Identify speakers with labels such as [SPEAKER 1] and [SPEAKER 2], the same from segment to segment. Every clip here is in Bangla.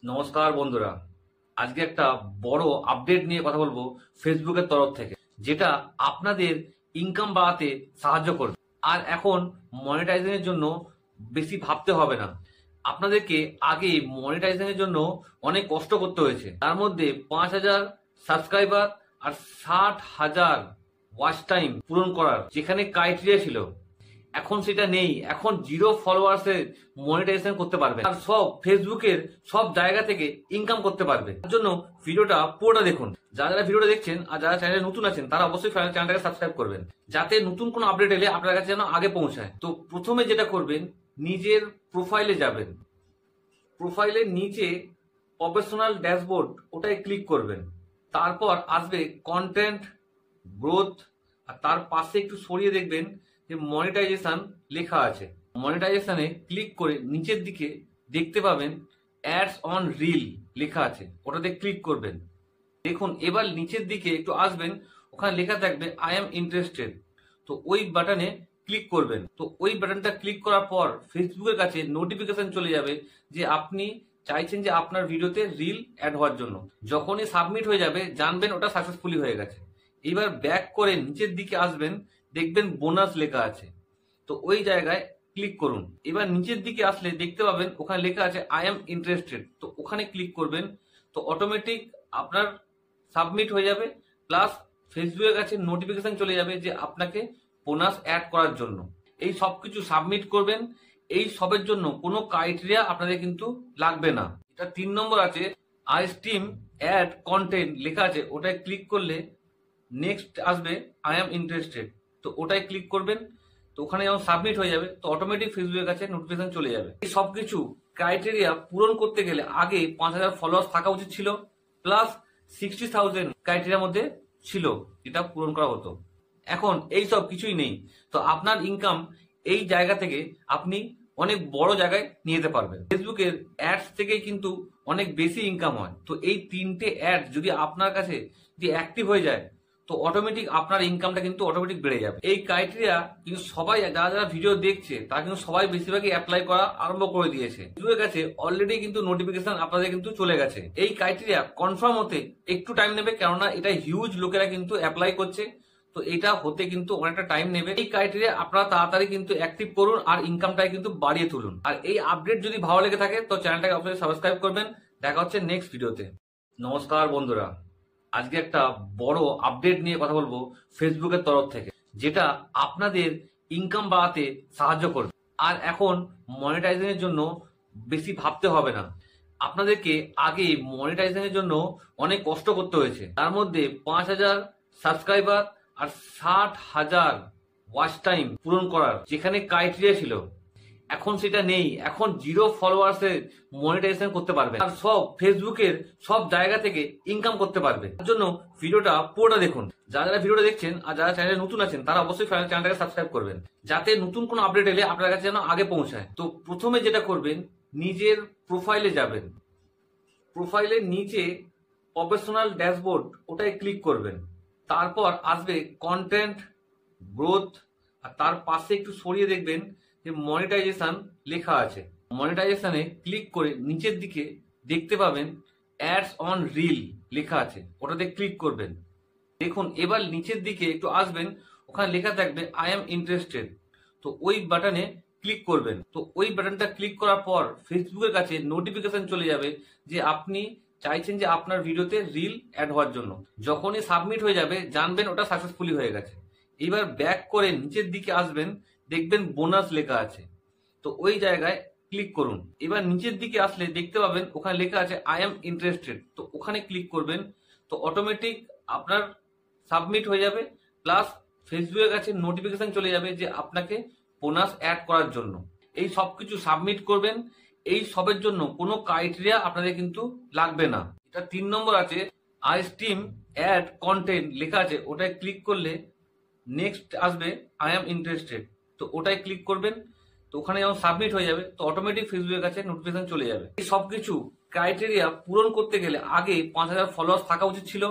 [SPEAKER 1] নমস্কার বন্ধুরা, আজকে একটা বড় আপডেট নিয়ে কথা বলবো ফেসবুকের তরফ থেকে, যেটা আপনাদের ইনকাম বাড়াতে সাহায্য করবে। আর এখন মনিটাইজেশনের জন্য বেশি ভাবতে হবে না। আপনাদেরকে আগে মনিটাইজেশনের জন্য অনেক কষ্ট করতে হয়েছে, তার মধ্যে 5,000 সাবস্ক্রাইবার আর 60,000 ওয়াচ টাইম পূরণ করার যেখানে ক্রাইটেরিয়া ছিল, এখন সেটা নেই। এখন 0 ফলোয়ার্সে মনিটাইজেশন করতে পারবে আর সব ফেসবুকের সব জায়গা থেকে ইনকাম করতে পারবে। তার জন্য ভিডিওটা পুরোটা দেখুন। যারা যারা ভিডিওটা দেখছেন আর যারা চ্যানেলে নতুন আছেন তারা অবশ্যই চ্যানেলটাকে সাবস্ক্রাইব করবেন, যাতে নতুন কোনো আপডেট এলে আপনার কাছে যেন আগে পৌঁছায়। তো প্রথমে যেটা করবেন, নিজের প্রোফাইলে যাবেন। প্রোফাইলের নিচে প্রফেশনাল ড্যাশবোর্ড, ওটায় ক্লিক করবেন। তারপর আসবে কন্টেন্ট গ্রোথ, আর তার পাশে একটু সরিয়ে দেখবেন যে মনিটাইজেশন লেখা আছে। মনিটাইজেশনে ক্লিক করে নিচের দিকে দেখতে পাবেন অ্যাডস অন রিল লেখা আছে, ওটাতে ক্লিক করবেন। দেখুন, এবার নিচের দিকে একটু আসবেন, ওখানে লেখা থাকবে আই এম ইন্টারেস্টেড। তো ওই বাটনে ক্লিক করবেন। তো ওই বাটনটা ক্লিক করার পর ফেসবুকের কাছে নোটিফিকেশন চলে যাবে যে আপনি চাইছেন যে আপনার ভিডিওতে রিল অ্যাড হওয়ার জন্য। যখনই সাবমিট হয়ে যাবে জানবেন ওটা সাকসেসফুলি হয়ে গেছে। এবার ব্যাক করে নিচের দিকে আসবেন, দেখবেন বোনাস লেখা আছে। তো ওই জায়গায় ক্লিক করুন। এবার নিচের দিকে আসলে দেখতে পাবেন ওখানে লেখা আছে আই এম ইন্টারেস্টেড। তো ওখানে ক্লিক করবেন। তো অটোমেটিক আপনার সাবমিট হয়ে যাবে, প্লাস ফেসবুকের কাছে নোটিফিকেশন চলে যাবে যে আপনাকে বোনাস অ্যাড করার জন্য। এই সব কিছু সাবমিট করবেন। এই সবের জন্য কোনো ক্রাইটেরিয়া আপনাদের কিন্তু লাগবে না। এটা 3 নম্বর আছে, আই স্ট্রিম অ্যাড কন্টেন্ট লেখা আছে, ওটায় ক্লিক করলে নেক্সট আসবে আই এম ইন্টারেস্টেড। তো ওটাই ক্লিক করবেন। তো ওখানে যখন সাবমিট হয়ে যাবে তো অটোমেটিক ফেসবুকের কাছে নোটিফিকেশন চলে যাবে। এই সবকিছু ক্রাইটেরিয়া পূরণ করতে গেলে আগে 5,000 ফলোয়ার্স থাকা উচিত ছিল, প্লাস 60,000 ক্রাইটেরিয়ার মধ্যে ছিল, এটা পূরণ করা হতো। এখন এই সব কিছুই নেই। তো আপনার ইনকাম এই জায়গা থেকে আপনি অনেক বড় জায়গায় নিয়ে যেতে পারবেন। ফেসবুকের অ্যাডস থেকেই কিন্তু অনেক বেশি ইনকাম হয়। তো এই 3টে অ্যাড যদি আপনার কাছে যদি অ্যাক্টিভ হয়ে যায় তো অটোমেটিক আপনার ইনকামটা কিন্তু অটোমেটিক বেড়ে যাবে। এই ক্রাইটেরিয়া কিন্তু সবাই, যারা যারা ভিডিও দেখছে তারা কিন্তু সবাই বেশিরভাগই অ্যাপ্লাই করা আরম্ভ করে দিয়েছে। ফেসবুকের কাছে অলরেডি কিন্তু নোটিফিকেশন আপনাদের কিন্তু চলে গেছে। এই ক্রাইটেরিয়া কনফার্ম হতে একটু টাইম নেবে, কেননা এটা হিউজ লোকেরা কিন্তু অ্যাপ্লাই করছে। তো এটা হতে কিন্তু অনেকটা টাইম নেবে। এই ক্রাইটেরিয়া আপনারা তাড়াতাড়ি কিন্তু অ্যাক্টিভ করুন আর ইনকামটাকে কিন্তু বাড়িয়ে তুলুন। আর এই আপডেট যদি ভালো লেগে থাকে তো চ্যানেলটাকে অবশ্যই সাবস্ক্রাইব করবেন। দেখা হচ্ছে নেক্সট ভিডিওতে। নমস্কার বন্ধুরা, আজকে একটা বড় আপডেট নিয়ে কথা বলবো ফেসবুকের তরফ থেকে, যেটা আপনাদের ইনকাম বাড়াতে সাহায্য করবে। আর এখন মনিটাইজেশনের জন্য বেশি ভাবতে হবে না। আপনাদেরকে আগে মনিটাইজেশনের জন্য অনেক কষ্ট করতে হয়েছে, তার মধ্যে 5,000 সাবস্ক্রাইবার আর 60,000 ওয়াচ টাইম পূরণ করার যেখানে ক্রাইটেরিয়া ছিল, এখন সেটা নেই। এখন 0 ফলোয়ার্সে মনিটাইজেশন করতে পারবে আর সব ফেসবুকের সব জায়গা থেকে ইনকাম করতে পারবে। তার জন্য ভিডিওটা পুরোটা দেখুন। যারা যারা ভিডিওটা দেখছেন আর যারা চ্যানেলে নতুন আছেন তারা অবশ্যই চ্যানেলটাকে সাবস্ক্রাইব করবেন, যাতে নতুন কোনো আপডেট এলে আপনার কাছে যেন আগে পৌঁছায়। তো প্রথমে যেটা করবেন, নিজের প্রোফাইলে যাবেন। প্রোফাইলের নিচে প্রফেশনাল ড্যাশবোর্ড, ওটায় ক্লিক করবেন। তারপর আসবে কন্টেন্ট গ্রোথ, আর তার পাশে একটু সরিয়ে দেখবেন যে মনিটাইজেশন লেখা আছে। মনিটাইজেশনে ক্লিক করে নিচের দিকে দেখতে পাবেন অ্যাডস অন রিল লেখা আছে, ওটাতে ক্লিক করবেন। দেখুন, এবার নিচের দিকে একটু আসবেন, ওখানে লেখা থাকবে আই এম ইন্টারেস্টেড। তো ওই বাটনে ক্লিক করবেন। তো ওই বাটনটা ক্লিক করার পর ফেসবুকের কাছে নোটিফিকেশন চলে যাবে যে আপনি চাইছেন যে আপনার ভিডিওতে রিল অ্যাড হওয়ার জন্য। যখনই সাবমিট হয়ে যাবে জানবেন ওটা সাকসেসফুলি হয়ে গেছে। এবার ব্যাক করে নিচের দিকে আসবেন, দেখবেন বোনাস লেখা আছে। তো ওই জায়গায় ক্লিক করুন। এবার নিচের দিকে আসলে দেখতে পাবেন ওখানে লেখা আছে আই এম ইন্টারেস্টেড। তো ওখানে ক্লিক করবেন। তো অটোমেটিক আপনার সাবমিট হয়ে যাবে, প্লাস ফেসবুকের কাছে নোটিফিকেশন চলে যাবে যে আপনাকে বোনাস অ্যাড করার জন্য। এই সব কিছু সাবমিট করবেন। এই সবের জন্য কোনো ক্রাইটেরিয়া আপনাদের কিন্তু লাগবে না। এটা 3 নম্বর আছে, আই স্ট্রিম অ্যাড কন্টেন্ট লেখা আছে, ওটায় ক্লিক করলে নেক্সট আসবে আই এম ইন্টারেস্টেড। তো ওটাই ক্লিক করবেন। তো ওখানে যখন সাবমিট হয়ে যাবে তো অটোমেটিক ফেসবুকের কাছে নোটিফিকেশন চলে যাবে। এই সবকিছু ক্রাইটেরিয়া পূরণ করতে গেলে আগে 5,000 ফলোয়ার্স থাকা উচিত ছিল,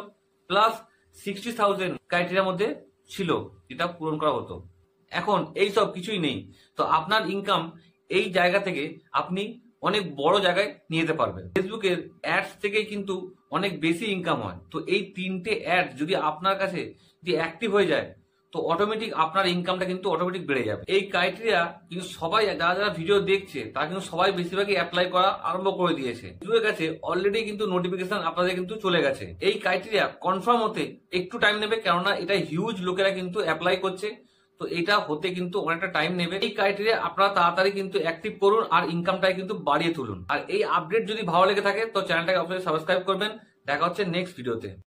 [SPEAKER 1] প্লাস 60,000 ক্রাইটেরিয়ার মধ্যে ছিল, যেটা পূরণ করা হতো। এখন এই সব কিছুই নেই। তো আপনার ইনকাম এই জায়গা থেকে আপনি অনেক বড় জায়গায় নিয়ে যেতে পারবেন। ফেসবুকের অ্যাডস থেকেই কিন্তু অনেক বেশি ইনকাম হয়। তো এই 3টে অ্যাড যদি আপনার কাছে যদি অ্যাক্টিভ হয়ে যায় তো অটোমেটিক আপনার ইনকামটা কিন্তু অটোমেটিক বেড়ে যাবে। এই ক্রাইটেরিয়া কিন্তু সবাই যারা যারা ভিডিও দেখছে তারা কিন্তু সবাই বেশিরভাগই অ্যাপ্লাই করা আরম্ভ করে দিয়েছে। ফেসবুকের কাছে অলরেডি কিন্তু নোটিফিকেশন আপনাদের কিন্তু চলে গেছে। এই ক্রাইটেরিয়া কনফার্ম হতে একটু টাইম নেবে, কেননা এটা হিউজ লোকেরা কিন্তু অ্যাপ্লাই করছে। তো এটা হতে কিন্তু অনেকটা টাইম নেবে। এই ক্রাইটেরিয়া আপনারা তাড়াতাড়ি কিন্তু অ্যাক্টিভ করুন আর ইনকামটাই কিন্তু বাড়িয়ে তুলুন। আর এই আপডেট যদি ভালো লেগে থাকে তো চ্যানেলটাকে অবশ্যই সাবস্ক্রাইব করবেন। দেখা হচ্ছে নেক্সট ভিডিওতে।